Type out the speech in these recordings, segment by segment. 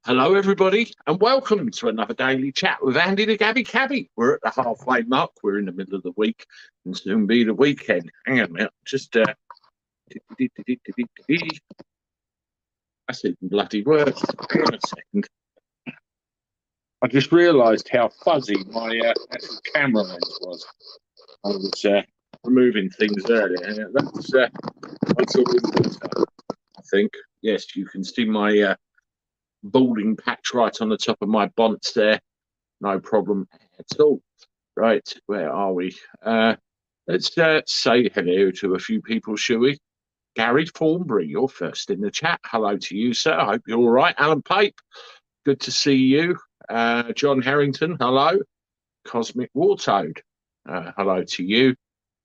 Hello, everybody, and welcome to another daily chat with Andy the Gabby Cabby. We're at the halfway mark. We're in the middle of the week, and soon be the weekend. Hang on a minute, just I said bloody words. Hang on a second. I just realised how fuzzy my actual camera lens was. I was removing things earlier. That's all better, I think. Yes, you can see my balding patch right on the top of my bonnet there. No problem at all. Right, where are we? Let's say hello to a few people, shall we? Gary Thornbury, you're first in the chat. Hello to you, sir. I hope you're all right. Alan Pape, good to see you. John Harrington, hello. Cosmic Wartoad, hello to you.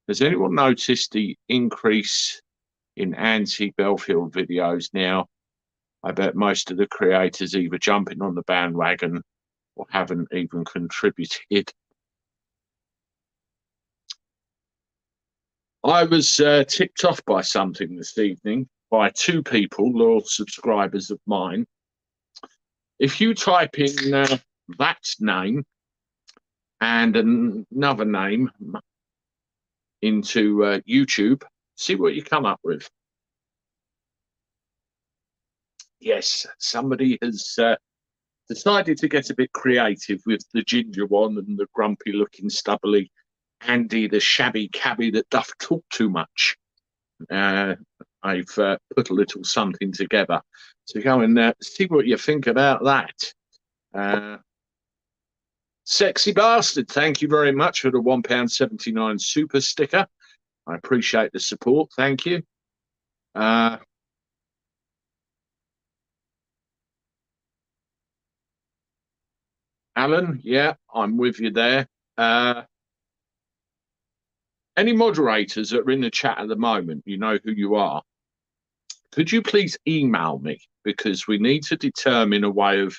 Has anyone noticed the increase in anti-Belfield videos now? I bet most of the creators either jumping on the bandwagon or haven't even contributed. I was tipped off by something this evening by two people, loyal subscribers of mine. If you type in that name and another name into YouTube, see what you come up with. Yes, somebody has decided to get a bit creative with the ginger one and the grumpy looking stubbly Andy the shabby cabby that doth talk too much. I've put a little something together. So go and see what you think about that. Sexy bastard, thank you very much for the £1.79 super sticker. I appreciate the support. Thank you. Alan, yeah, I'm with you there. Any moderators that are in the chat at the moment, you know who you are. Could you please email me? Because we need to determine a way of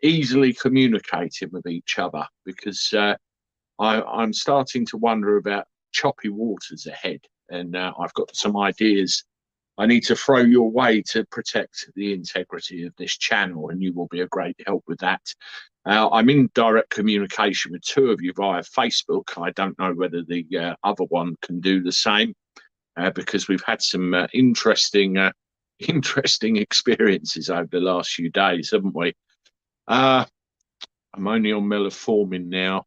easily communicating with each other. Because I'm starting to wonder about choppy waters ahead. And I've got some ideas I need to throw your way to protect the integrity of this channel, and you will be a great help with that. I'm in direct communication with two of you via Facebook. I don't know whether the other one can do the same because we've had some interesting experiences over the last few days, haven't we? I'm only on melatonin now.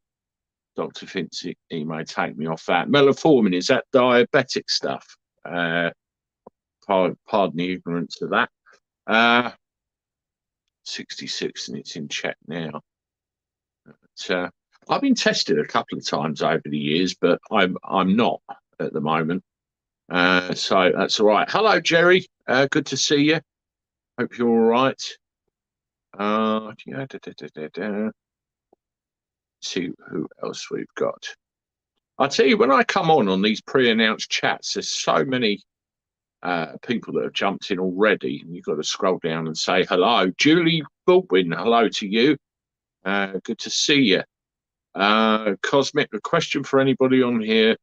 Dr. Fincy, he may take me off that. Melatonin, is that diabetic stuff? Pardon the ignorance of that. 66 and it's in check now. But, I've been tested a couple of times over the years, but I'm not at the moment. So that's all right. Hello, Jerry. Good to see you. Hope you're all right. See who else we've got. I tell you, when I come on these pre-announced chats, there's so many people that have jumped in already, and you've got to scroll down and say hello. Julie Baldwin, hello to you. Good to see you. Cosmic, a question for anybody on here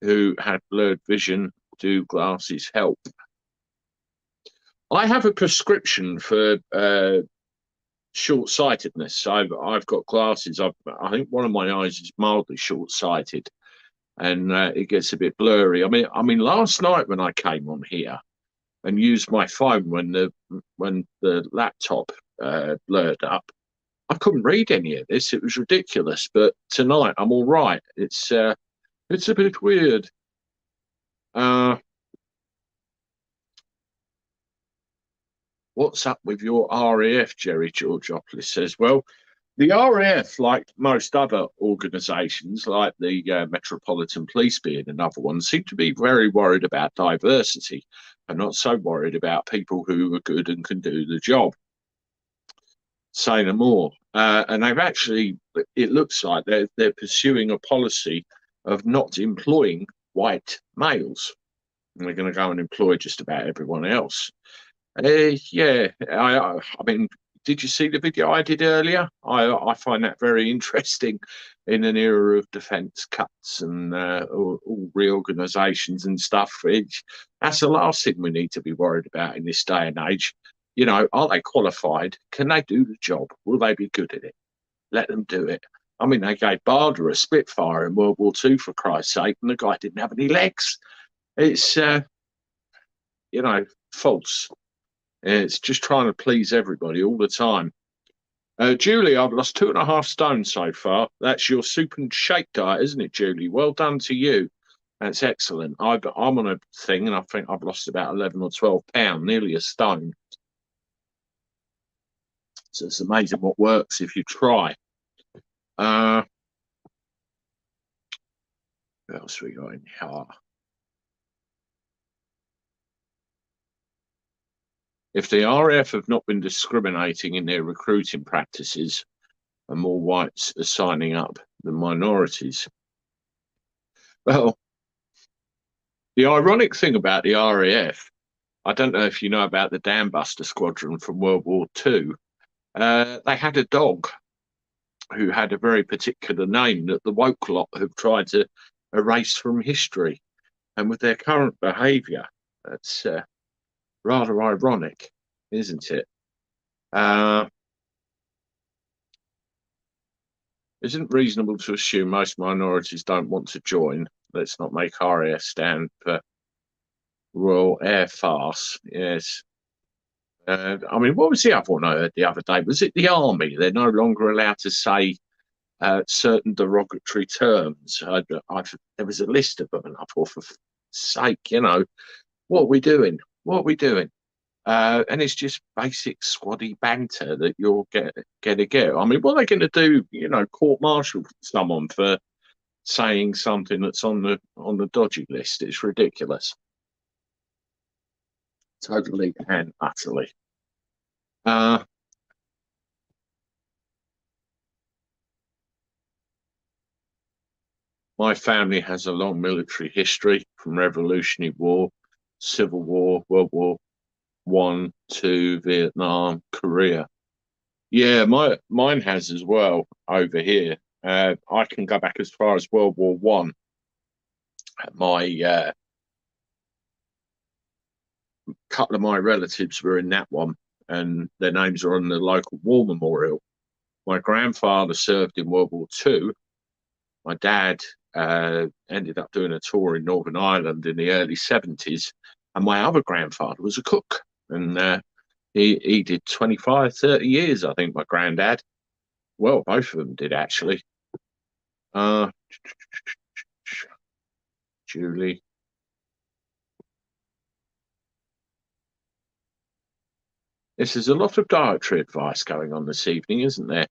who had blurred vision. Do glasses help? I have a prescription for short-sightedness. I've got glasses. I think one of my eyes is mildly short-sighted, and it gets a bit blurry. I mean, last night when I came on here and used my phone when the laptop blurred up, I couldn't read any of this. It was ridiculous. But tonight I'm all right. It's a bit weird. What's up with your RAF, Jerry Georgopoulos says. Well, the RAF, like most other organisations, like the Metropolitan Police being another one, seem to be very worried about diversity and not so worried about people who are good and can do the job. Say no more. And they've actually, it looks like they're pursuing a policy of not employing white males. And they're going to go and employ just about everyone else. Yeah, I mean, did you see the video I did earlier? I find that very interesting in an era of defence cuts and all reorganisations and stuff. That's the last thing we need to be worried about in this day and age. You know, are they qualified? Can they do the job? Will they be good at it? Let them do it. I mean, they gave Barder a Spitfire in World War II, for Christ's sake, and the guy didn't have any legs. It's, you know, false. It's just trying to please everybody all the time. Julie, I've lost 2.5 stone so far. That's your soup and shake diet, isn't it, Julie? Well done to you. That's excellent. I'm on a thing, and I think I've lost about 11 or 12 pounds, nearly a stone. So it's amazing what works if you try. What else we got in here? If the RAF have not been discriminating in their recruiting practices, and more whites are signing up than minorities. Well, the ironic thing about the RAF, I don't know if you know about the Dambuster Squadron from World War II. They had a dog who had a very particular name that the woke lot have tried to erase from history. And with their current behaviour, that's rather ironic, isn't it? Isn't reasonable to assume most minorities don't want to join. Let's not make RAF stand for Royal Air Farce. Yes. I mean, what was the other one I heard the other day? Was it the Army? They're no longer allowed to say certain derogatory terms. There was a list of them, and I thought, for sake, you know, what are we doing? What are we doing? And it's just basic squaddy banter that you're going to get. I mean, what are they going to do? You know, court-martial someone for saying something that's on the dodgy list? It's ridiculous. Totally and utterly. My family has a long military history, from Revolutionary War, Civil War, World War I, II, Vietnam, Korea. Yeah, mine has as well over here. I can go back as far as World War One. My couple of my relatives were in that one, and their names are on the local war memorial. My grandfather served in World War II. My dad ended up doing a tour in Northern Ireland in the early 70s, and my other grandfather was a cook, and he did 25, 30 years, I think, my granddad. Well, both of them did, actually. Julie. Yes, there's a lot of dietary advice going on this evening, isn't there?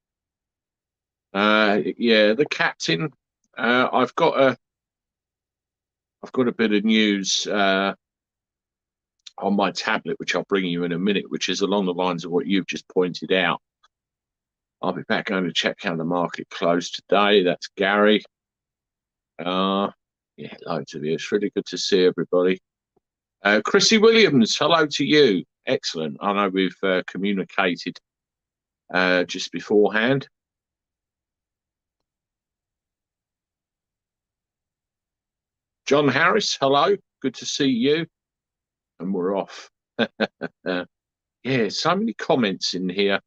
Yeah, the captain. I've got a bit of news on my tablet, which I'll bring you in a minute, which is along the lines of what you've just pointed out. I'll be back going to check how the market closed today. That's Gary. Yeah, loads of you. It's really good to see everybody. Chrissy Williams, hello to you. Excellent. I know we've communicated just beforehand. John Harris, hello. Good to see you. And we're off. Yeah, so many comments in here.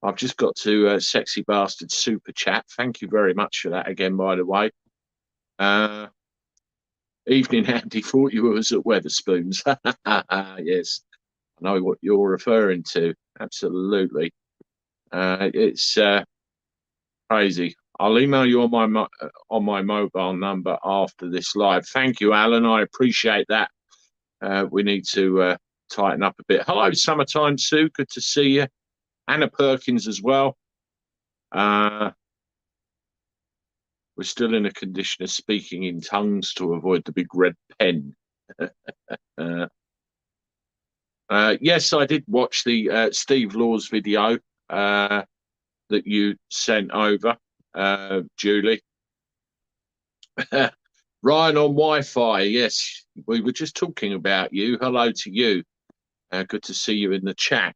I've just got to Sexy Bastard Super Chat. Thank you very much for that again, by the way. Evening, Andy. Thought you was at Weatherspoons. Yes, I know what you're referring to. Absolutely. It's crazy. I'll email you on my mobile number after this live. Thank you, Alan. I appreciate that. We need to tighten up a bit. Hello, Summertime Sue. Good to see you. Anna Perkins as well. We're still in a condition of speaking in tongues to avoid the big red pen. Yes, I did watch the Steve Laws video that you sent over, Julie. Ryan on Wi-Fi. Yes, we were just talking about you. Hello to you. Good to see you in the chat.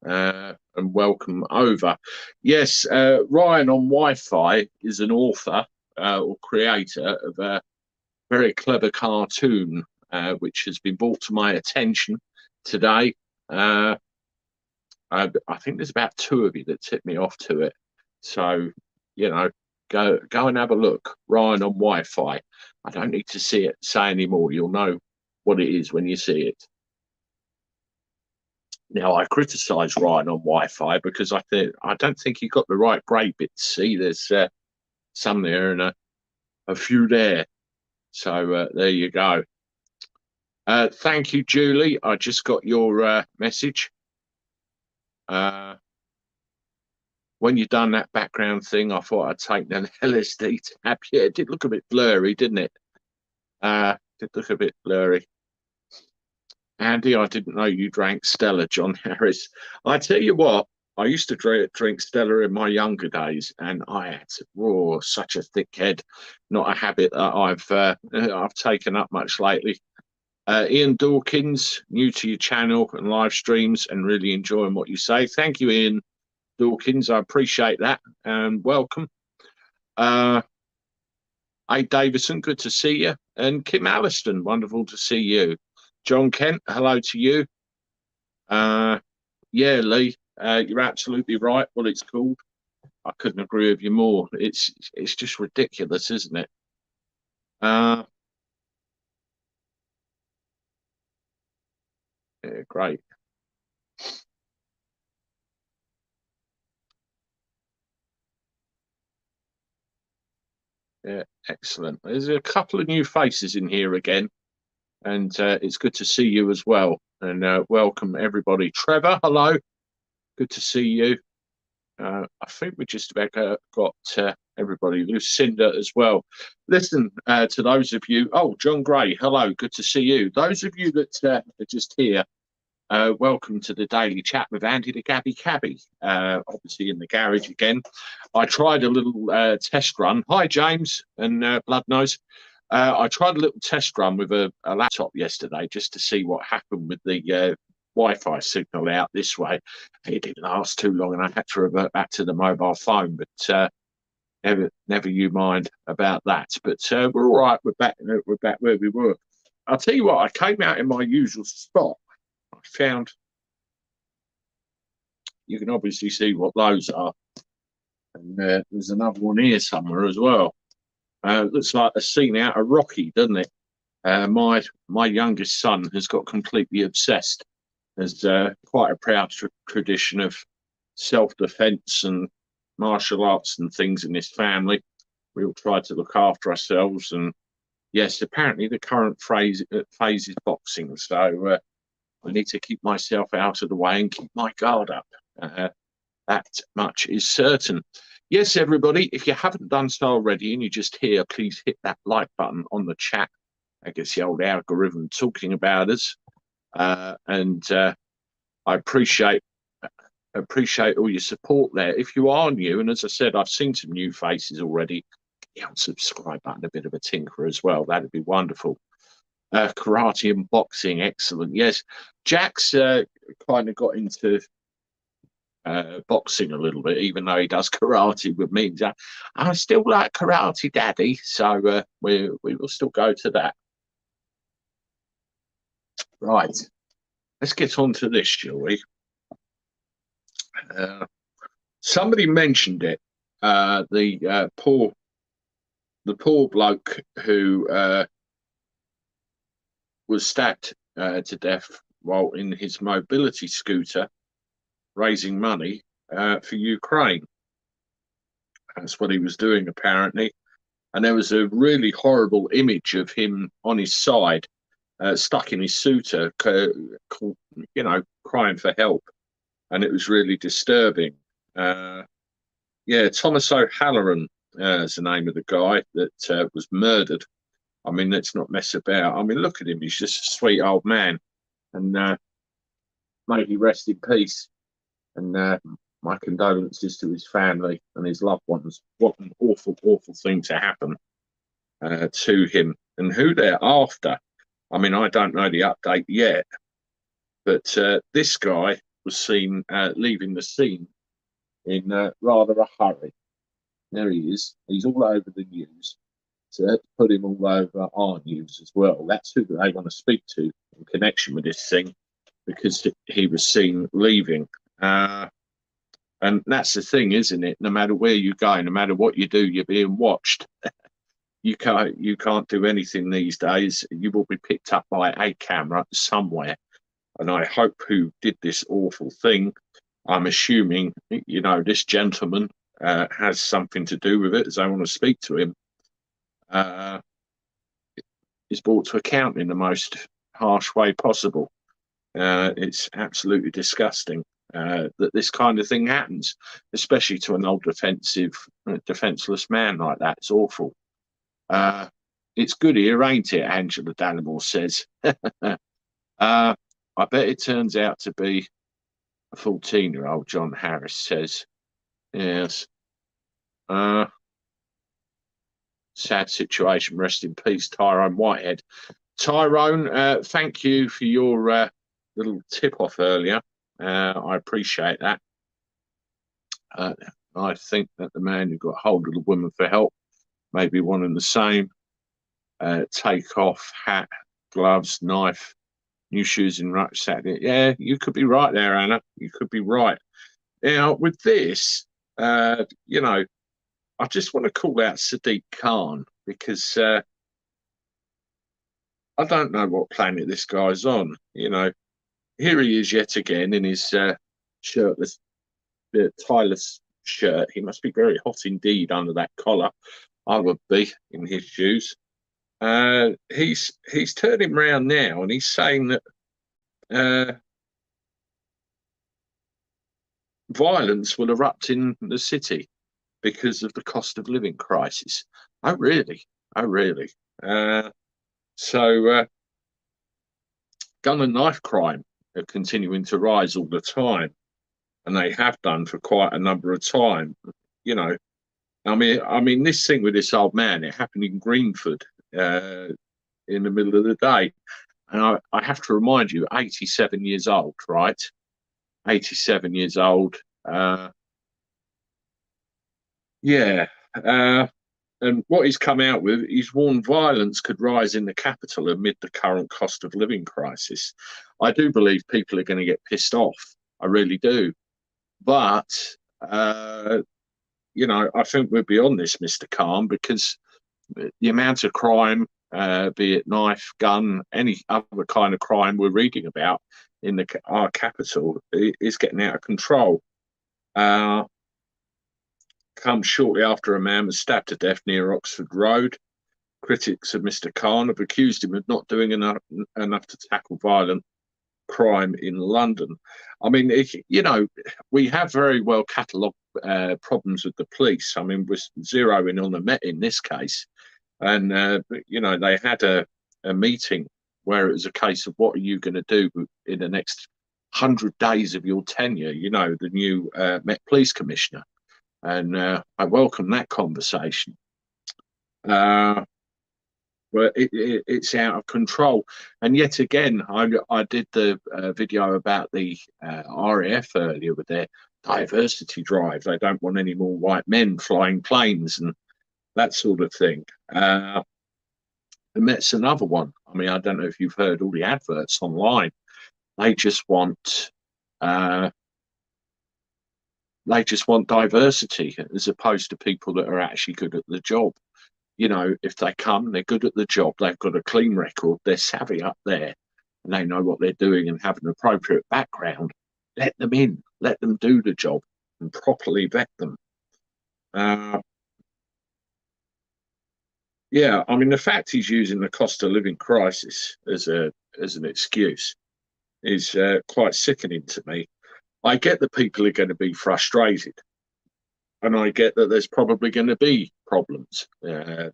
And welcome over. Yes, Ryan on Wi-Fi is an author or creator of a very clever cartoon, which has been brought to my attention today. I think there's about 2 of you that tipped me off to it. So, you know, go and have a look. Ryan on Wi-Fi. I don't need to say anymore. You'll know what it is when you see it. Now, I criticise Ryan on Wi-Fi because I don't think he got the right grey bit to see. There's some there and a few there. So there you go. Thank you, Julie. I just got your message. When you done that background thing, I thought I'd taken an LSD tab. Yeah, it did look a bit blurry, didn't it? Did look a bit blurry. Andy, I didn't know you drank Stella, John Harris. I tell you what, I used to drink Stella in my younger days, and I had such a thick head. Not a habit that I've taken up much lately. Ian Dawkins, new to your channel and live streams, and really enjoying what you say. Thank you, Ian Dawkins. I appreciate that, and welcome. A. Davison, good to see you, and Kim Alliston, wonderful to see you. John Kent, hello to you. Yeah, Lee, you're absolutely right. What it's called, I couldn't agree with you more. It's just ridiculous, isn't it? Yeah, great. Yeah, excellent. There's a couple of new faces in here again, and it's good to see you as well. And welcome everybody. Trevor, hello. Good to see you. I think we just about got everybody. Lucinda as well. Listen, to those of you. Oh, John Gray, hello. Good to see you. Those of you that are just here, welcome to the Daily Chat with Andy the Gabby Cabby. Obviously in the garage again. I tried a little test run. Hi, James and Bloodnose. I tried a little test run with a laptop yesterday just to see what happened with the Wi-Fi signal out this way. It didn't last too long, and I had to revert back to the mobile phone. But never you mind about that. But we're all right. We're back where we were. I'll tell you what. I came out in my usual spot. I found. You can obviously see what those are, and there's another one here somewhere as well. Looks like a scene out of Rocky, doesn't it? My youngest son has got completely obsessed. There's quite a proud tradition of self-defense and martial arts and things in this family. We all try to look after ourselves, and yes, apparently the current phase is boxing. So I need to keep myself out of the way and keep my guard up. That much is certain. Yes, everybody, if you haven't done so already and you're just here, please hit that like button on the chat. I guess the old algorithm talking about us. And I appreciate all your support there. If you are new, and as I said, I've seen some new faces already, the old subscribe button, a bit of a tinker as well. That'd be wonderful. Karate and boxing, excellent. Yes, Jack's kind of got into boxing a little bit, even though he does karate with me. I still like karate, Daddy, so we will still go to that. Right, let's get on to this, shall we? Somebody mentioned it. The poor bloke who was stabbed to death while in his mobility scooter raising money for Ukraine. That's what he was doing, apparently. And there was a really horrible image of him on his side, stuck in his scooter, you know, crying for help. And it was really disturbing. Yeah, Thomas O'Halloran is the name of the guy that was murdered. I mean, let's not mess about. I mean, look at him. He's just a sweet old man. And may he rest in peace. And my condolences to his family and his loved ones. What an awful, awful thing to happen to him. And who they're after, I mean, I don't know the update yet. But this guy was seen leaving the scene in rather a hurry. There he is. He's all over the news. So let's put him all over our news as well. That's who they want to speak to in connection with this thing. because he was seen leaving. And that's the thing, isn't it? No matter where you go, no matter what you do, you're being watched. You can't do anything these days. You will be picked up by a camera somewhere. And I hope who did this awful thing, I'm assuming, this gentleman has something to do with it, as I want to speak to him, is brought to account in the most harsh way possible. It's absolutely disgusting that this kind of thing happens, especially to an old defenseless man like that. It's awful. It's good here, ain't it? Angela Dallimore says. I bet it turns out to be a 14-year-old, John Harris says. Yes. Sad situation. Rest in peace, Tyrone Whitehead. Tyrone, thank you for your little tip-off earlier. I appreciate that. I think that the man who got hold of the woman for help may be one and the same. Take off hat, gloves, knife, new shoes and rucksack. Yeah, you could be right there, Anna. You could be right. Now, with this, I just want to call out Sadiq Khan because I don't know what planet this guy's on. Here he is yet again in his shirtless, tieless shirt. He must be very hot indeed under that collar. I would be in his shoes. He's turning round now and he's saying that violence will erupt in the city because of the cost of living crisis. Oh, really? Oh, really? So gun and knife crime are continuing to rise all the time, and they have done for quite a number of time. I mean, this thing with this old man, it happened in Greenford in the middle of the day. And I have to remind you, 87 years old, right? 87 years old. And what he's come out with, he's warned violence could rise in the capital amid the current cost of living crisis. I do believe people are going to get pissed off. I really do. But, I think we're beyond this, Mr. Khan, because the amount of crime, be it knife, gun, any other kind of crime we're reading about in our capital, is getting out of control. Comes shortly after a man was stabbed to death near Oxford Road. Critics of Mr. Khan have accused him of not doing enough to tackle violent crime in London. I mean, we have very well catalogued problems with the police. I mean, we're zeroing on the Met in this case. And, they had a meeting where it was a case of what are you going to do in the next 100 days of your tenure, the new Met Police Commissioner. And I welcome that conversation. But it's out of control. And yet again, I did the video about the RAF earlier with their diversity drive. They don't want any more white men flying planes and that sort of thing. And that's another one. I mean, I don't know if you've heard all the adverts online. They just want diversity as opposed to people that are actually good at the job. If they come, they're good at the job. They've got a clean record. They're savvy up there, and they know what they're doing and have an appropriate background. Let them in. Let them do the job and properly vet them. Yeah, I mean, the fact he's using the cost of living crisis as an excuse is quite sickening to me. I get that people are going to be frustrated, and I get that there's probably going to be problems at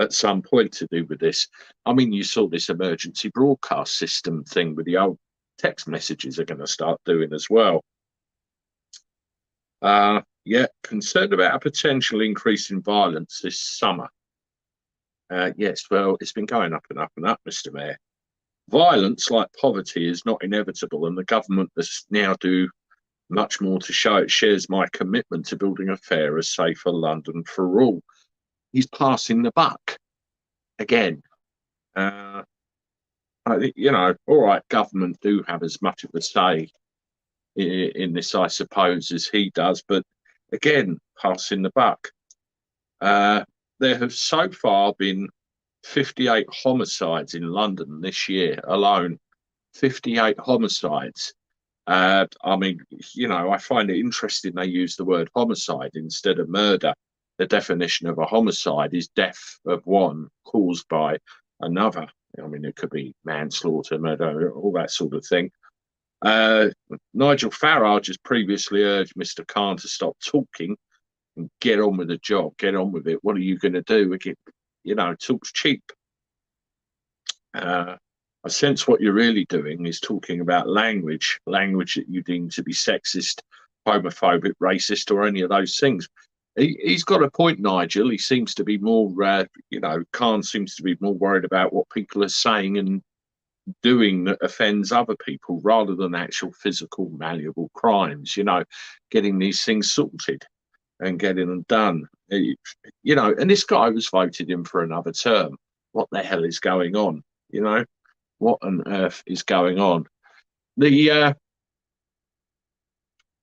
some point to do with this. I mean, you saw this emergency broadcast system thing with the old text messages are going to start doing as well. Concerned about a potential increase in violence this summer. Yes, well, it's been going up and up and up, Mr. Mayor. Violence, like poverty, is not inevitable, and the government must now do much more to show it shares my commitment to building a fairer, safer London for all. He's passing the buck again. You know, all right, government do have as much of a say in this, I suppose, as he does. But again, passing the buck. Uh, there have so far been 58 homicides in London this year alone. 58 homicides. I mean, you know, I find it interesting they use the word homicide instead of murder. The definition of a homicide is death of one caused by another. I mean, it could be manslaughter, murder, all that sort of thing. Uh, Nigel Farage has previously urged Mr. Khan to stop talking and get on with the job, get on with it. What are you going to do? You know, talk's cheap. Uh, I sense what you're really doing is talking about language that you deem to be sexist, homophobic, racist, or any of those things. He's got a point, Nigel. He seems to be more, you know, Khan seems to be more worried about what people are saying and doing that offends other people rather than actual physical, malleable crimes, you know, getting these things sorted and getting them done. You know, and this guy was voted in for another term. What the hell is going on? You know, what on earth is going on? I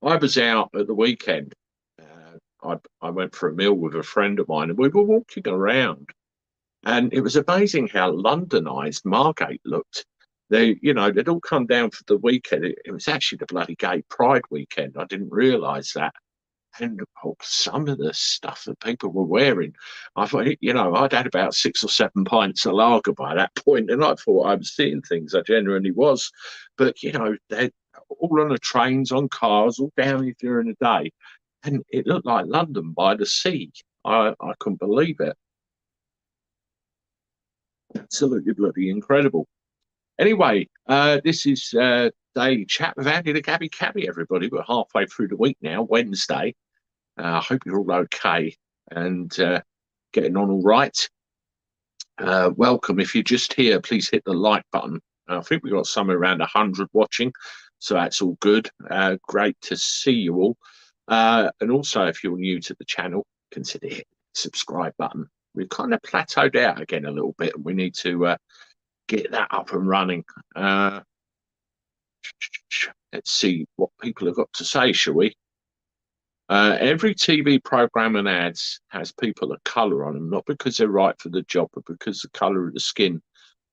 was out at the weekend. I went for a meal with a friend of mine, and we were walking around, and it was amazing how Londonized Margate looked. You know, they'd all come down for the weekend. It was actually the bloody gay pride weekend. I didn't realise that. And some of the stuff that people were wearing, I thought, you know, I'd had about 6 or 7 pints of lager by that point, and I thought I was seeing things. I genuinely was. But, you know, they're all on the trains, on cars, all down here during the day. And it looked like London by the sea. I couldn't believe it. Absolutely bloody incredible. Anyway, this is Daily Chat with Andy the Gabby Cabby, everybody. We're halfway through the week now, Wednesday. I hope you're all okay and getting on all right. Welcome. If you're just here, please hit the like button. I think we've got somewhere around 100 watching, so that's all good. Great to see you all. And also, if you're new to the channel, consider hitting the subscribe button. We've kind of plateaued out again a little bit, and we need to get that up and running. Let's see what people have got to say, shall we? Every TV program and ads has people of colour on them, not because they're right for the job, but because the colour of the skin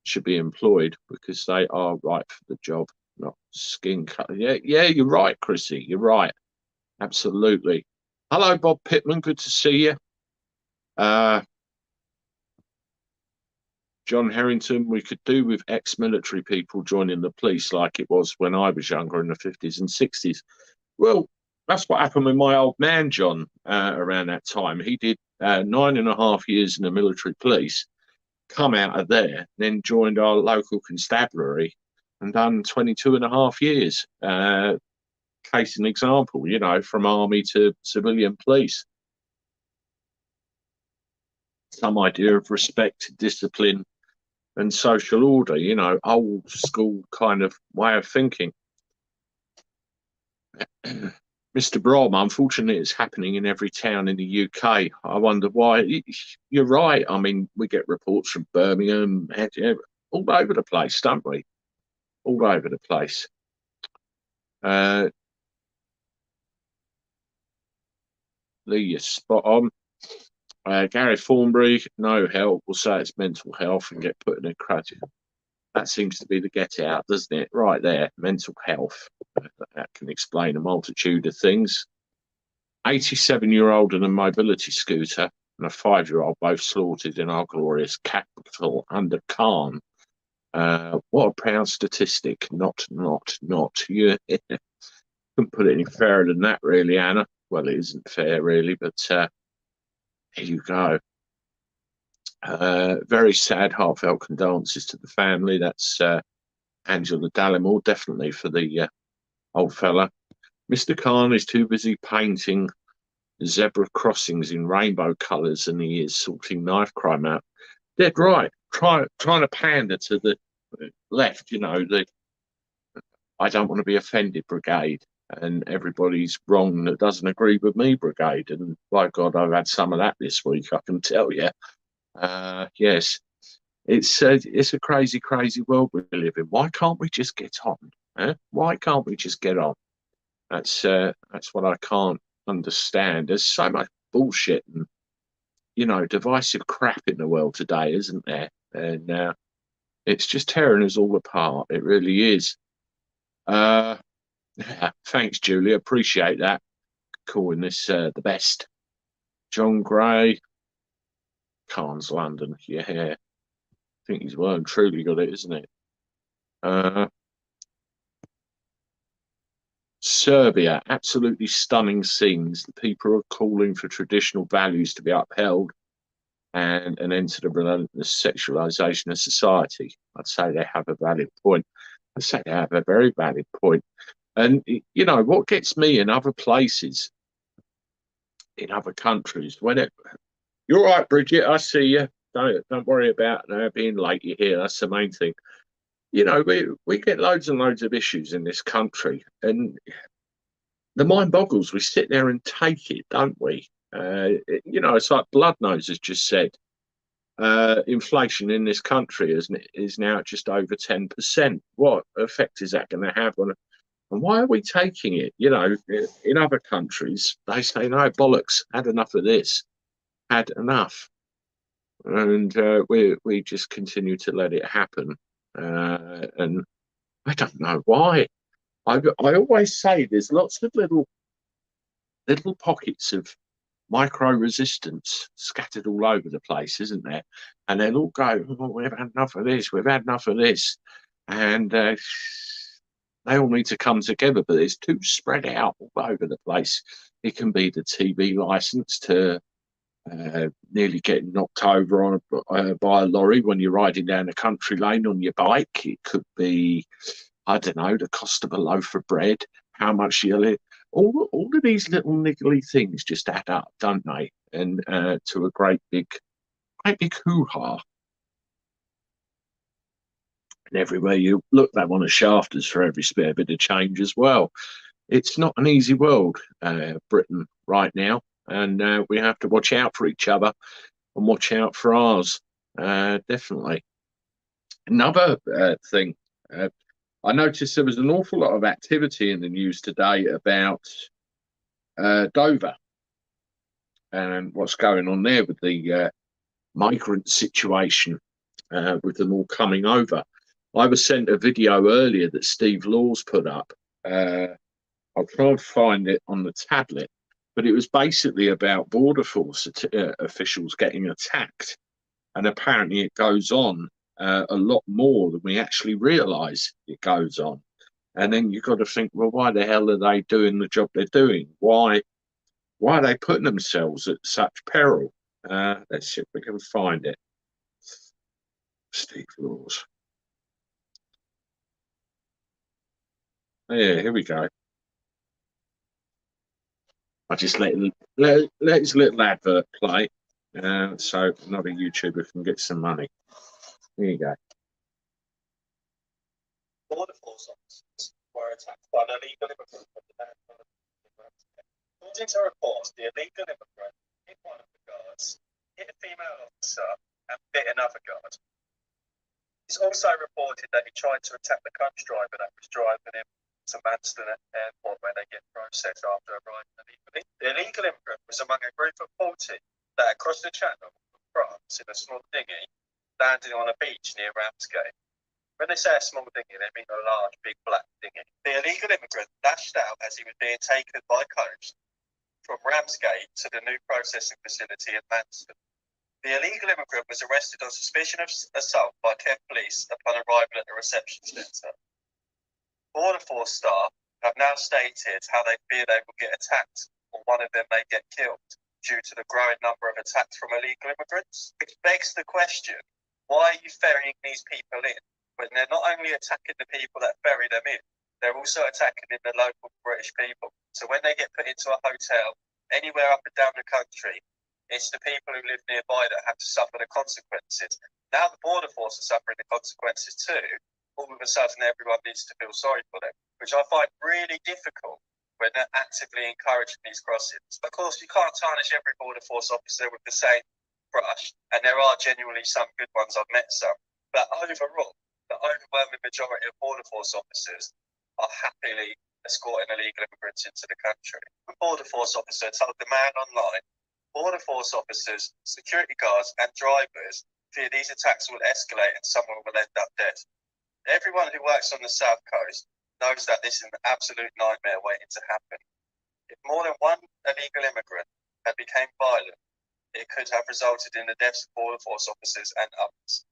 should be employed because they are right for the job, not skin colour. Yeah, you're right, Chrissy. You're right. Absolutely. Hello, Bob Pittman. Good to see you. John Harrington, we could do with ex-military people joining the police like it was when I was younger in the 50s and 60s. Well, that's what happened with my old man, John, around that time. He did 9.5 years in the military police, come out of there, then joined our local constabulary and done 22.5 years. Case in example, you know, from army to civilian police. Some idea of respect, discipline, and social order, you know, old school kind of way of thinking. Mr. Brom, unfortunately, it's happening in every town in the UK. I wonder why. You're right. I mean, we get reports from Birmingham, all over the place, don't we? All over the place. Lee, you're spot on. Gary Thornbury, no help. We'll say it's mental health and get put in a crutch. That seems to be the get out, doesn't it? Right there, mental health. That can explain a multitude of things. 87-year-old and a mobility scooter and a 5-year-old both slaughtered in our glorious capital under Khan. What a proud statistic. Not. You couldn't put it any fairer than that, really, Anna. Well, it isn't fair, really, but here you go. Very sad, heartfelt condolences to the family. That's Angela Dallimore, definitely for the old fella. Mr. Khan is too busy painting zebra crossings in rainbow colours and he is sorting knife crime out. Dead right. Trying to pander to the left, you know, the I don't want to be offended brigade and everybody's wrong that doesn't agree with me brigade. And by God, I've had some of that this week, I can tell you. Yes. It's a crazy, crazy world we live in. Why can't we just get on? Why can't we just get on? That's what I can't understand. There's so much bullshit and divisive crap in the world today, isn't there? And it's just tearing us all apart. It really is. Thanks, Julia. Appreciate that. Calling this the best. John Gray, Carnes, London. Yeah, I think he's well and truly got it, isn't it? Serbia, absolutely stunning scenes. The people are calling for traditional values to be upheld and an end to the relentless sexualization of society. I'd say they have a valid point. I'd say they have a very valid point. And, what gets me in other places, in other countries, you're right, Bridget, I see you. Don't worry about being late. You're here. That's the main thing. We get loads and loads of issues in this country, and the mind boggles. We sit there and take it, don't we? It's like Bloodnose has just said. Inflation in this country is now just over 10%. What effect is that going to have on? And why are we taking it? In other countries, they say, no, bollocks, had enough of this, had enough. And we just continue to let it happen. And I don't know why. I always say there's lots of little pockets of micro resistance scattered all over the place, isn't there? And they'll all go, oh, we've had enough of this, we've had enough of this. And they all need to come together, but it's too spread out all over the place. It can be the TV license to nearly getting knocked over by a lorry when you're riding down a country lane on your bike. It could be, I don't know, the cost of a loaf of bread, how much you live. All of these little niggly things just add up, don't they? And to a great big hoo-ha. And everywhere you look, they want to shaft us for every spare bit of change as well. It's not an easy world, Britain, right now. And we have to watch out for each other and watch out for ours, definitely. Another thing, I noticed there was an awful lot of activity in the news today about Dover and what's going on there with the migrant situation, with them all coming over. I was sent a video earlier that Steve Laws put up. I'll try and find it on the tablet, but it was basically about Border Force officials getting attacked. And apparently it goes on a lot more than we actually realise it goes on. And then you've got to think, well, why the hell are they doing the job they're doing? Why are they putting themselves at such peril? Let's see if we can find it. Steve Laws. Yeah, here we go. I just let his little advert play, so another YouTuber can get some money. Here you go. Border Force officers were attacked by an illegal immigrant. According to reports, the illegal immigrant hit one of the guards, hit a female officer, and bit another guard. It's also reported that he tried to attack the coach driver that was driving him to Manston Airport, where they get processed after arriving illegally. The illegal immigrant was among a group of 40 that had crossed the Channel from France in a small dinghy, landing on a beach near Ramsgate. When they say a small dinghy, they mean a large, big black dinghy. The illegal immigrant dashed out as he was being taken by coach from Ramsgate to the new processing facility in Manston. The illegal immigrant was arrested on suspicion of assault by Kent police upon arrival at the reception centre. Border Force staff have now stated how they fear they will get attacked or one of them may get killed due to the growing number of attacks from illegal immigrants. Which begs the question, why are you ferrying these people in when they're not only attacking the people that ferry them in, they're also attacking in the local British people. So when they get put into a hotel anywhere up and down the country, it's the people who live nearby that have to suffer the consequences. Now the Border Force are suffering the consequences too. All of a sudden, everyone needs to feel sorry for them, which I find really difficult when they're actively encouraging these crossings. Of course, you can't tarnish every Border Force officer with the same brush, and there are genuinely some good ones. I've met some, but overall, the overwhelming majority of border force officers are happily escorting illegal immigrants into the country. A border force officer told the man online, border force officers, security guards, and drivers fear these attacks will escalate and someone will end up dead. Everyone who works on the South Coast knows that this is an absolute nightmare waiting to happen. If more than one illegal immigrant had become violent, it could have resulted in the deaths of border force officers and others.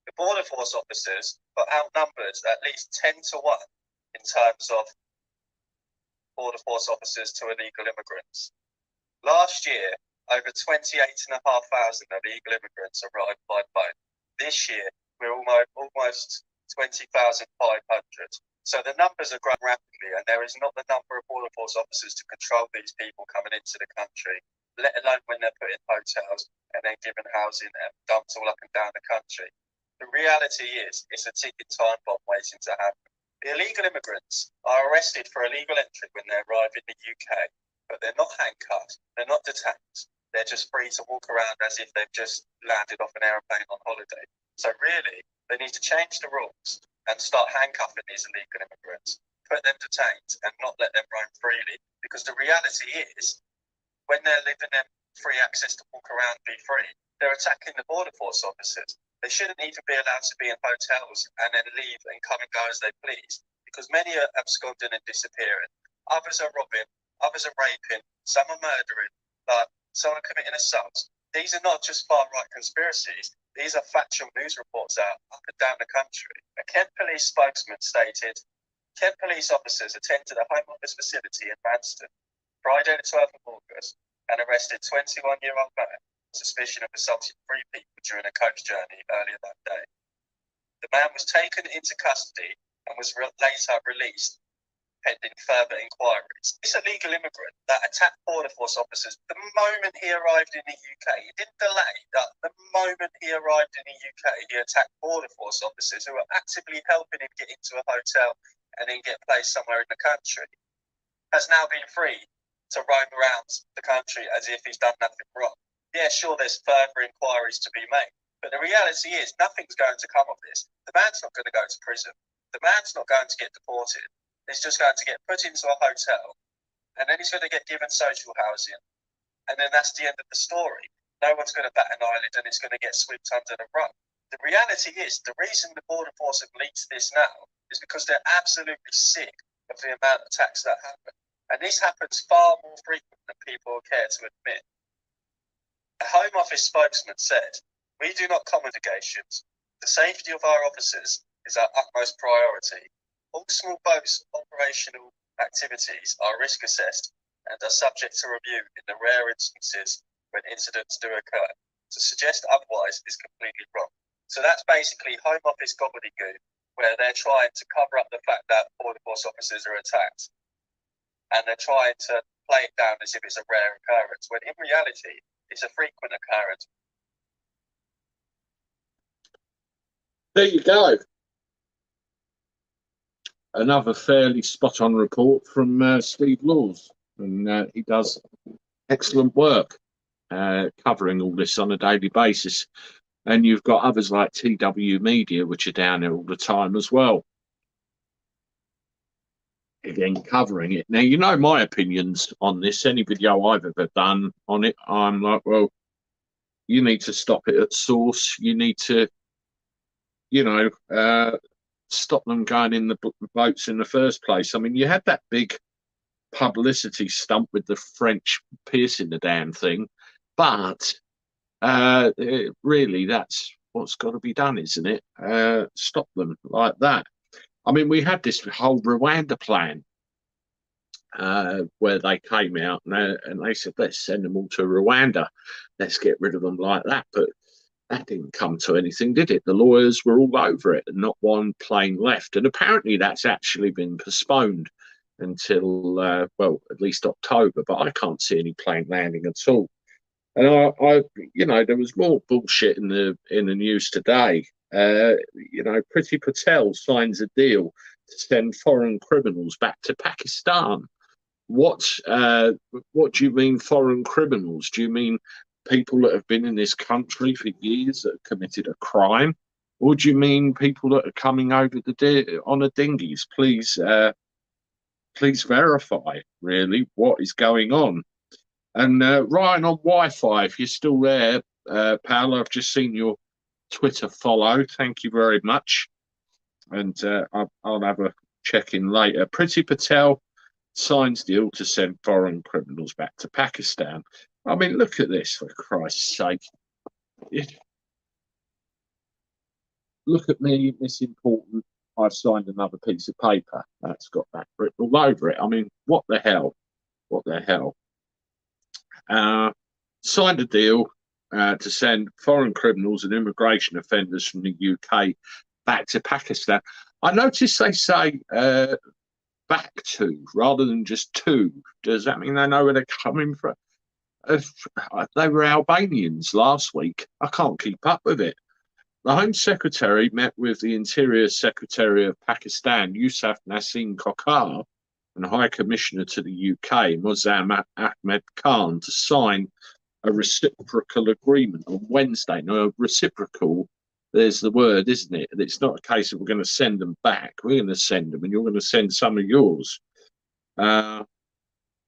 The border force officers are outnumbered at least 10 to 1 in terms of border force officers to illegal immigrants. Last year, over 28,500 illegal immigrants arrived by boat. This year, we're almost 20,500. So the numbers are growing rapidly, and there is not the number of border force officers to control these people coming into the country, let alone when they're put in hotels and then given housing and dumped all up and down the country. The reality is, it's a ticking time bomb waiting to happen. The illegal immigrants are arrested for illegal entry when they arrive in the UK, but they're not handcuffed, they're not detained, they're just free to walk around as if they've just landed off an aeroplane on holiday. So really, they need to change the rules and start handcuffing these illegal immigrants, put them detained and not let them roam freely. Because the reality is, when they're giving them free access to walk around and be free, they're attacking the border force officers. They shouldn't even be allowed to be in hotels and then leave and come and go as they please, because many are absconding and disappearing. Others are robbing, others are raping, some are murdering, some are committing assaults. These are not just far-right conspiracies. These are factual news reports out up and down the country. A Kent police spokesman stated, Kent police officers attended a Home Office facility in Manston Friday the 12th of August and arrested 21-year-old man suspicion of assaulting 3 people during a coach journey earlier that day. The man was taken into custody and was later released pending further inquiries. This illegal immigrant that attacked border force officers the moment he arrived in the UK, he didn't delay, the moment he arrived in the UK, he attacked border force officers who were actively helping him get into a hotel and then get placed somewhere in the country, has now been free to roam around the country as if he's done nothing wrong. Yeah, sure, there's further inquiries to be made, but the reality is nothing's going to come of this. The man's not going to go to prison. The man's not going to get deported. He's just going to get put into a hotel, and then he's going to get given social housing, and then that's the end of the story. No one's going to bat an eyelid, and it's going to get swept under the rug. The reality is, the reason the border force have leaked this now is because they're absolutely sick of the amount of attacks that happen, and this happens far more frequent than people care to admit. A Home Office spokesman said, "We do not comment negations. The safety of our officers is our utmost priority. All small boats operational activities are risk assessed and are subject to review in the rare instances when incidents do occur. To suggest otherwise is completely wrong." So that's basically Home Office gobbledygook, where they're trying to cover up the fact that border force officers are attacked, and they're trying to play it down as if it's a rare occurrence, when in reality, it's a frequent occurrence. There you go. Another fairly spot-on report from Steve Laws, and he does excellent work covering all this on a daily basis. And you've got others like TW Media, which are down there all the time as well, again covering it. Now, you know my opinions on this. Any video I've ever done on it, I'm like, well, you need to stop it at source. You need to, stop them going in the boats in the first place. I mean, you had that big publicity stunt with the French piercing the damn thing, but really, that's what's got to be done, isn't it? Stop them like that. I mean, we had this whole Rwanda plan where they came out and they said, let's send them all to Rwanda. Let's get rid of them like that. But that didn't come to anything, did it? The lawyers were all over it and not one plane left. And apparently that's actually been postponed until, well, at least October. But I can't see any plane landing at all. And there was more bullshit in the news today. Priti Patel signs a deal to send foreign criminals back to Pakistan. What do you mean foreign criminals? Do you mean people that have been in this country for years that have committed a crime? Or do you mean people that are coming over on the dinghies? Please, please verify really what is going on. And Ryan on Wi-Fi, if you're still there, pal, I've just seen your Twitter follow. Thank you very much. And I'll have a check in later. Priti Patel signs deal to send foreign criminals back to Pakistan. I mean, look at this, for Christ's sake. Look at me, it's important. I've signed another piece of paper that's got that written all over it. I mean, what the hell? What the hell? Signed a deal to send foreign criminals and immigration offenders from the UK back to Pakistan. I notice they say back to rather than just to. Does that mean they know where they're coming from? They were Albanians last week. I can't keep up with it. The Home Secretary met with the Interior Secretary of Pakistan, Yusuf Nasim Khokhar, and High Commissioner to the UK, Muazzam Ahmed Khan, to sign a reciprocal agreement on Wednesday. Now, reciprocal, there's the word, isn't it? It's not a case of we're going to send them back. We're going to send them, and you're going to send some of yours.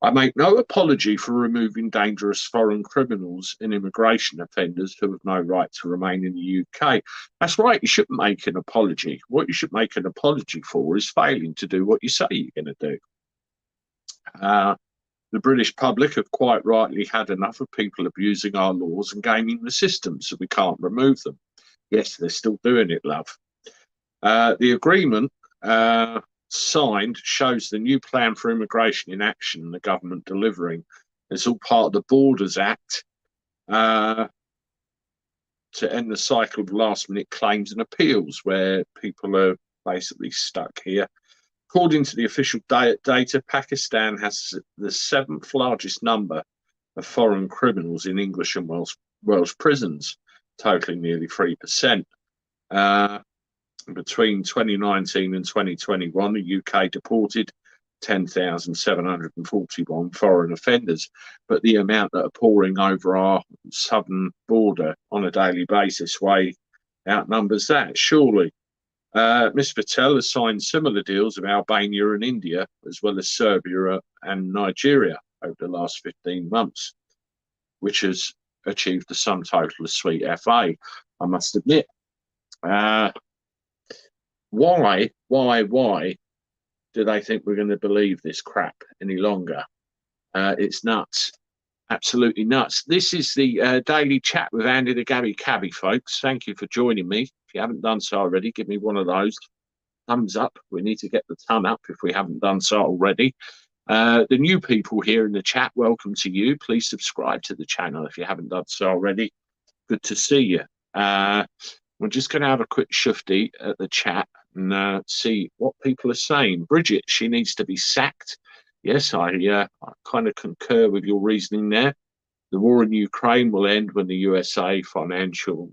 I make no apology for removing dangerous foreign criminals and immigration offenders who have no right to remain in the UK. That's right, you shouldn't make an apology. What you should make an apology for is failing to do what you say you're going to do. The British public have quite rightly had enough of people abusing our laws and gaming the system, so we can't remove them. Yes, they're still doing it, love. The agreement signed shows the new plan for immigration in action and the government delivering. It's all part of the Borders Act to end the cycle of last-minute claims and appeals where people are basically stuck here. According to the official data, Pakistan has the 7th largest number of foreign criminals in English and Welsh prisons, totaling nearly 3%. Between 2019 and 2021, the UK deported 10,741 foreign offenders, but the amount that are pouring over our southern border on a daily basis way outnumbers that, surely. Ms. Patel has signed similar deals with Albania and India, as well as Serbia and Nigeria over the last 15 months, which has achieved the sum total of sweet FA, I must admit. Why do they think we're going to believe this crap any longer? It's nuts. Absolutely nuts. This is the daily chat with Andy the Gabby Cabby, folks. Thank you for joining me. If you haven't done so already, give me one of those. Thumbs up. We need to get the thumb up if we haven't done so already. The new people here in the chat, welcome to you. Please subscribe to the channel if you haven't done so already. Good to see you. We're just going to have a quick shufti at the chat and see what people are saying. Bridget, she needs to be sacked. Yes, I kind of concur with your reasoning there. The war in Ukraine will end when the USA financial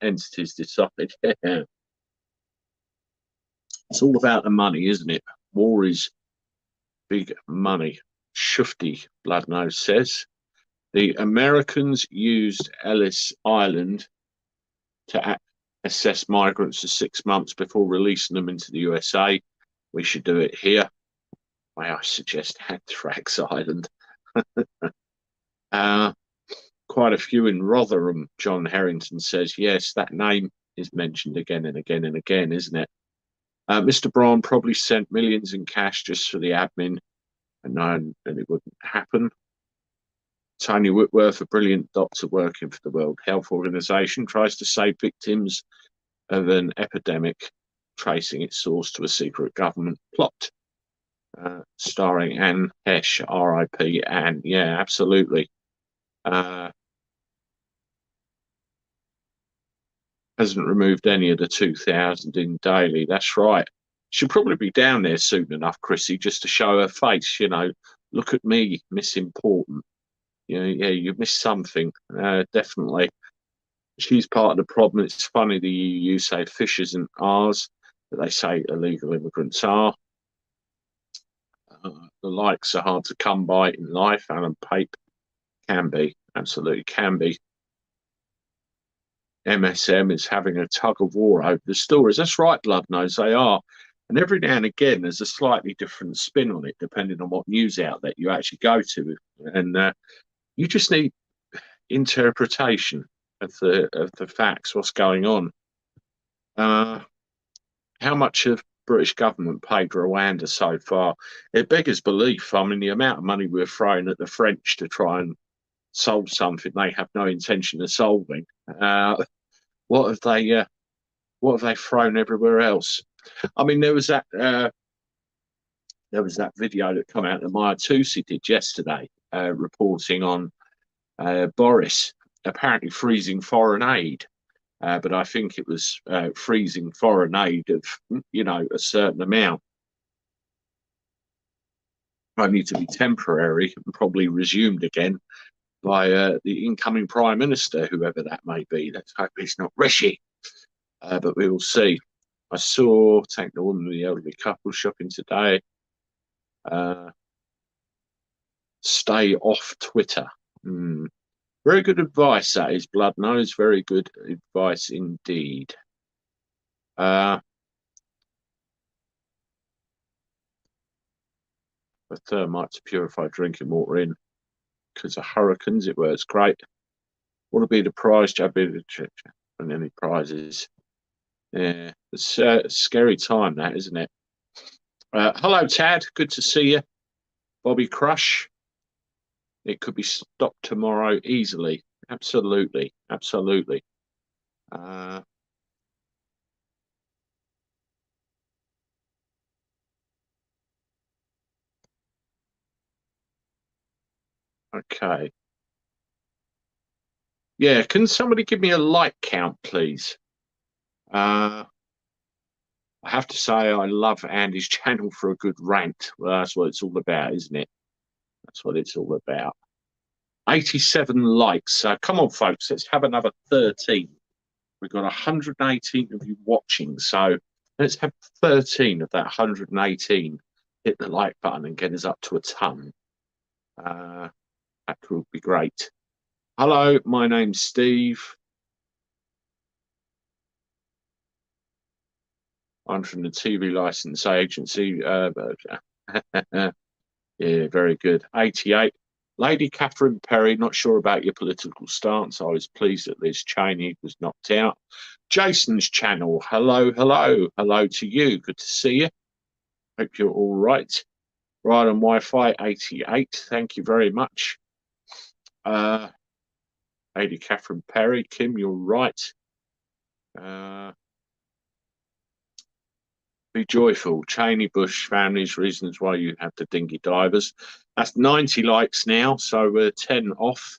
entities decide. It's all about the money, isn't it? War is big money. Shufti Bloodnose says. The Americans used Ellis Island to assess migrants for 6 months before releasing them into the USA. We should do it here. May I suggest Anthrax Island? Quite a few in Rotherham, John Harrington says. Yes, that name is mentioned again and again and again, isn't it? Mr. Braun probably sent millions in cash just for the admin and known that it wouldn't happen. Tony Whitworth, a brilliant doctor working for the World Health Organization, tries to save victims of an epidemic, tracing its source to a secret government plot. Starring Anne Hesh, R.I.P. Anne. Yeah, absolutely. Hasn't removed any of the 2,000 in daily. That's right. She'll probably be down there soon enough, Chrissy, just to show her face. You know, look at me, Miss Important. You know, yeah, you missed something. Definitely. She's part of the problem. It's funny the EU say fish isn't ours, but they say illegal immigrants are. The likes are hard to come by in life. Alan Pape can be. Absolutely can be. MSM is having a tug of war over the stories. That's right, Bloodnose, they are. And every now and again, there's a slightly different spin on it, depending on what news outlet you actually go to. And you just need interpretation of the facts, what's going on. How much have British government paid Rwanda so far? It beggars belief. I mean, the amount of money we're throwing at the French to try and solve something they have no intention of solving. What have they thrown everywhere else? I mean, there was that video that came out that Maya Tusi did yesterday, reporting on Boris apparently freezing foreign aid. But I think it was freezing foreign aid of, a certain amount. Only to be temporary and probably resumed again by the incoming Prime Minister, whoever that may be. Let's hope it's not Rishi, but we will see. I saw Take the Woman and the Elderly Couple shopping today. Stay off Twitter. Very good advice, that is, Bloodnose. Very good advice indeed. The thermite to purify drinking water in because of hurricanes. It works great. Want to be the prize, Gabby, and any prizes. Yeah, it's a scary time, that, isn't it? Hello, Tad. Good to see you. Bobby Crush. It could be stopped tomorrow easily. Absolutely. Absolutely. Okay. Yeah, can somebody give me a like count, please? I have to say I love Andy's channel for a good rant. Well, that's what it's all about, isn't it? That's what it's all about. 87 likes. Come on, folks, let's have another 13. We've got 118 of you watching, so let's have 13 of that 118. Hit the like button and get us up to a ton. That would be great. Hello, my name's Steve. I'm from the TV license agency. Yeah, very good. 88. Lady Catherine Perry, not sure about your political stance. I was pleased that Liz Cheney was knocked out. Jason's channel. Hello, hello. Hello to you. Good to see you. Hope you're all right. Right on Wi-Fi, 88. Thank you very much. Lady Catherine Perry. Kim, you're right. Be joyful. Cheney Bush families, reasons why you have the dinghy divers. That's 90 likes now, so we're 10 off.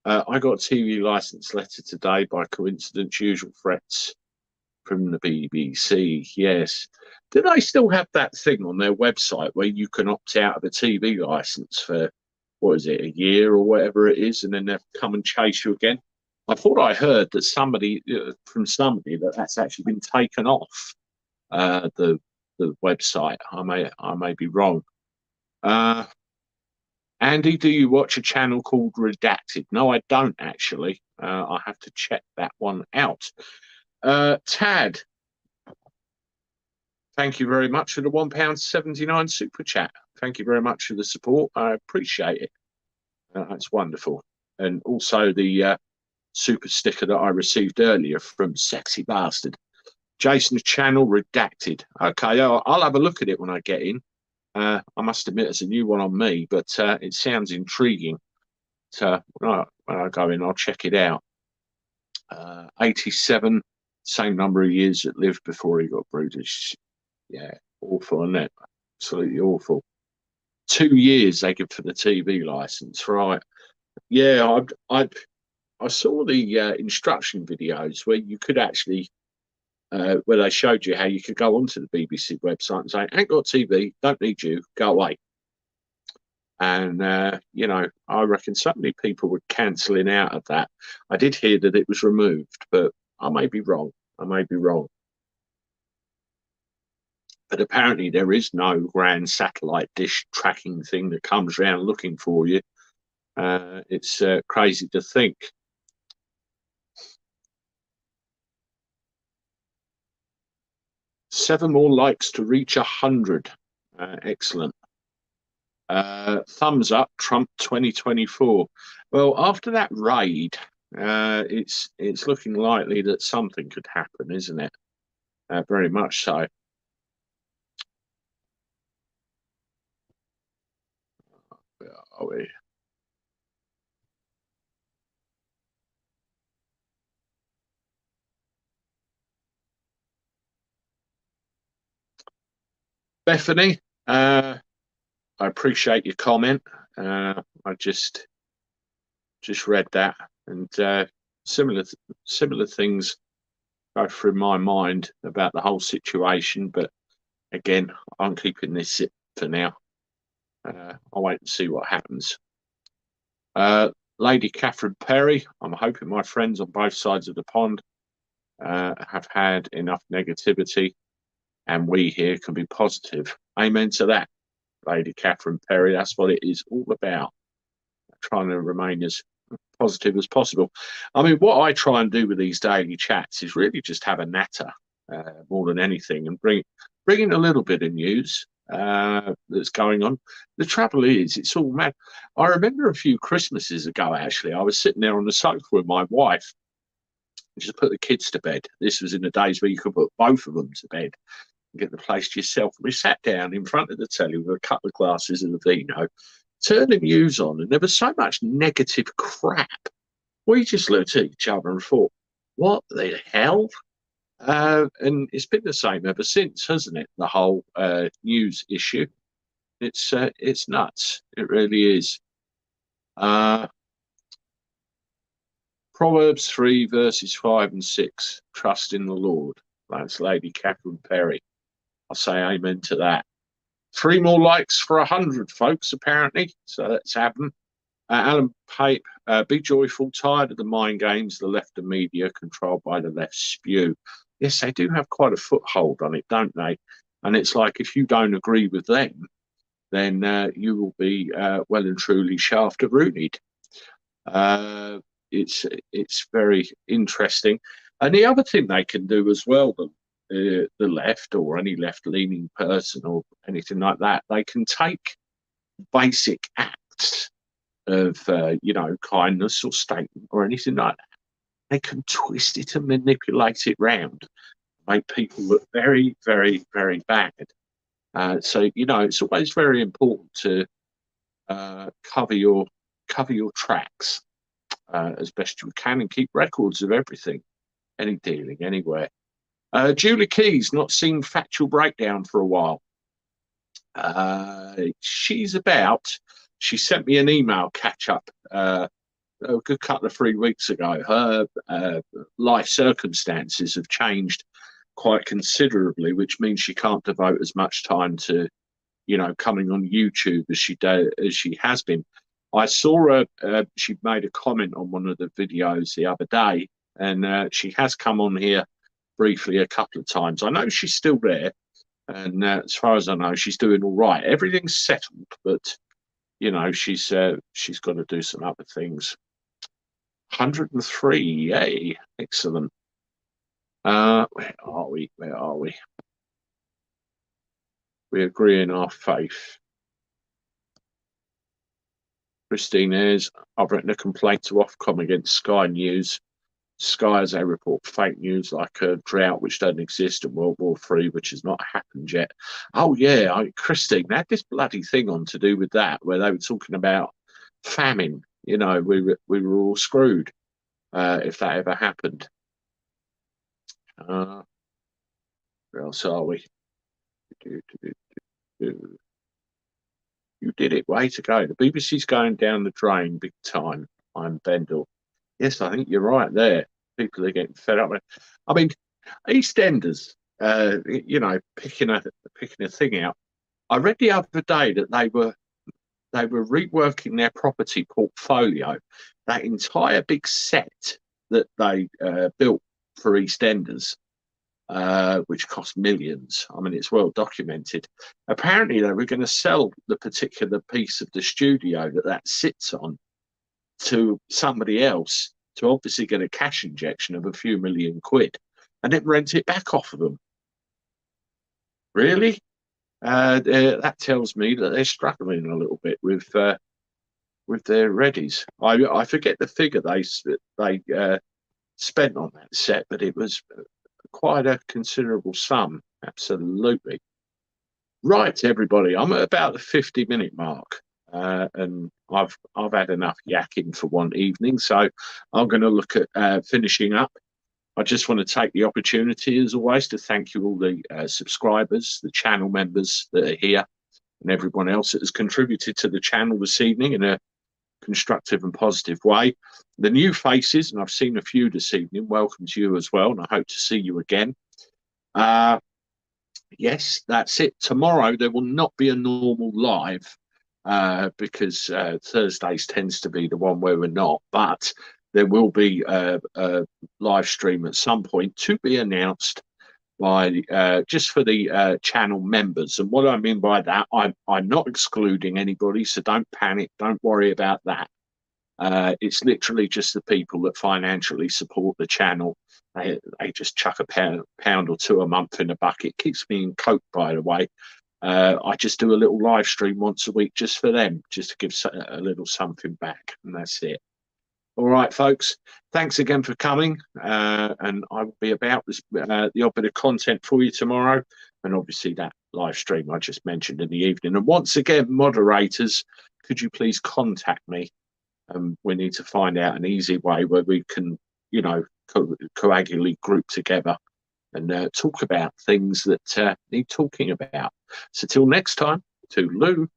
I got a TV license letter today by coincidence, usual threats from the BBC. Yes. Do they still have that thing on their website where you can opt out of a TV license for, what is it, a year or whatever it is, and then they'll come and chase you again? I thought I heard that somebody that's actually been taken off the website. I may be wrong. Andy, do you watch a channel called Redacted? No, I don't actually. I have to check that one out. Tad, thank you very much for the £1.79 super chat. Thank you very much for the support. I appreciate it. That's wonderful. And also the super sticker that I received earlier from Sexy Bastard. Jason's channel, Redacted. Okay, I'll have a look at it when I get in. I must admit it's a new one on me, but it sounds intriguing. So when I go in, I'll check it out. 87, same number of years that lived before he got brutish. Yeah, awful, isn't it? Absolutely awful. 2 years they give for the TV license, right? Yeah, I saw the instruction videos where you could actually where they showed you how you could go onto the BBC website and say, ain't got TV, don't need you, go away. And, I reckon so many people were cancelling out of that. I did hear that it was removed, but I may be wrong. But apparently there is no grand satellite dish tracking thing that comes around looking for you. It's crazy to think. Seven more likes to reach 100. Excellent. Thumbs up, Trump 2024. Well, after that raid, it's looking likely that something could happen, isn't it? Very much so. Where are we? Bethany, I appreciate your comment. I just read that, and similar things go through my mind about the whole situation. But again, I'm keeping this for now. I'll wait and see what happens. Lady Catherine Perry, I'm hoping my friends on both sides of the pond have had enough negativity, and we here can be positive. Amen to that, Lady Catherine Perry. That's what it is all about. Trying to remain as positive as possible. I mean, what I try and do with these daily chats is really just have a natter more than anything, and bring in a little bit of news that's going on. The trouble is, it's all mad. I remember a few Christmases ago, actually, I was sitting there on the sofa with my wife, just put the kids to bed. This was in the days where you could put both of them to bed and get the place to yourself. We sat down in front of the telly with a couple of glasses of the vino, turned the news on, and there was so much negative crap. We just looked at each other and thought, what the hell? And it's been the same ever since, hasn't it? The whole news issue. It's nuts. It really is. Proverbs 3, verses 5 and 6. Trust in the Lord. That's Lady Catherine Perry. I'll say amen to that. 3 more likes for 100, folks, apparently. So let's have them. Alan Pape, be joyful, tired of the mind games, the left of media controlled by the left spew. Yes, they do have quite a foothold on it, don't they? And it's like, if you don't agree with them, then you will be well and truly shafted-rooted. It's very interesting. And the other thing they can do as well, the left or any left-leaning person or anything like that, they can take basic acts of kindness or statement or anything like that. They can twist it and manipulate it round, make people look very, very, very bad. So it's always very important to cover your tracks as best you can and keep records of everything, any dealing anywhere. Julie Keys, not seen Factual Breakdown for a while. She's about. She sent me an email catch up a good couple of 3 weeks ago. Her life circumstances have changed quite considerably, which means she can't devote as much time to, coming on YouTube as she has been. I saw her. She made a comment on one of the videos the other day, and she has come on here briefly a couple of times. I know she's still there, and as far as I know, she's doing all right. Everything's settled, but she's got to do some other things. 103, yay, excellent. Where are we? We agree in our faith. Christine Ayres, I've written a complaint to Ofcom against Sky News. Sky, as they report fake news like a drought which doesn't exist and World War III, which has not happened yet. Oh yeah, Christine, they had this bloody thing on to do with that, where they were talking about famine. We were all screwed if that ever happened. Where else are we? You did it. Way to go. The BBC's going down the drain big time. I'm Bendel. Yes, I think you're right there. People are getting fed up. I mean, EastEnders, picking a thing out. I read the other day that they were reworking their property portfolio. That entire big set that they built for EastEnders, which cost millions. I mean, it's well documented. Apparently, they were going to sell the particular piece of the studio that sits on to somebody else to obviously get a cash injection of a few million quid and then rent it back off of them. Really? That tells me that they're struggling a little bit with their readies. I forget the figure they spent on that set, but it was quite a considerable sum. Absolutely. Right, everybody. I'm at about the 50-minute mark, and I've had enough yakking for one evening, so I'm going to look at finishing up. I just want to take the opportunity, as always, to thank you all the subscribers, the channel members that are here, and everyone else that has contributed to the channel this evening in a constructive and positive way. The new faces, and I've seen a few this evening, welcome to you as well, and I hope to see you again. Yes, that's it. Tomorrow there will not be a normal live because Thursdays tends to be the one where we're not, but there will be a live stream at some point to be announced by just for the channel members. And what I mean by that, I'm not excluding anybody, so don't panic, don't worry about that. It's literally just the people that financially support the channel. They just chuck a pound or two a month in a bucket. Keeps me in coke, by the way. I just do a little live stream once a week just for them, just to give a little something back, and that's it. All right, folks. Thanks again for coming, and I will be about this the odd bit of content for you tomorrow, and obviously that live stream I just mentioned in the evening. And once again, moderators, could you please contact me? We need to find out an easy way where we can, you know, coagulate group together and talk about things that need talking about. So till next time, toodaloo.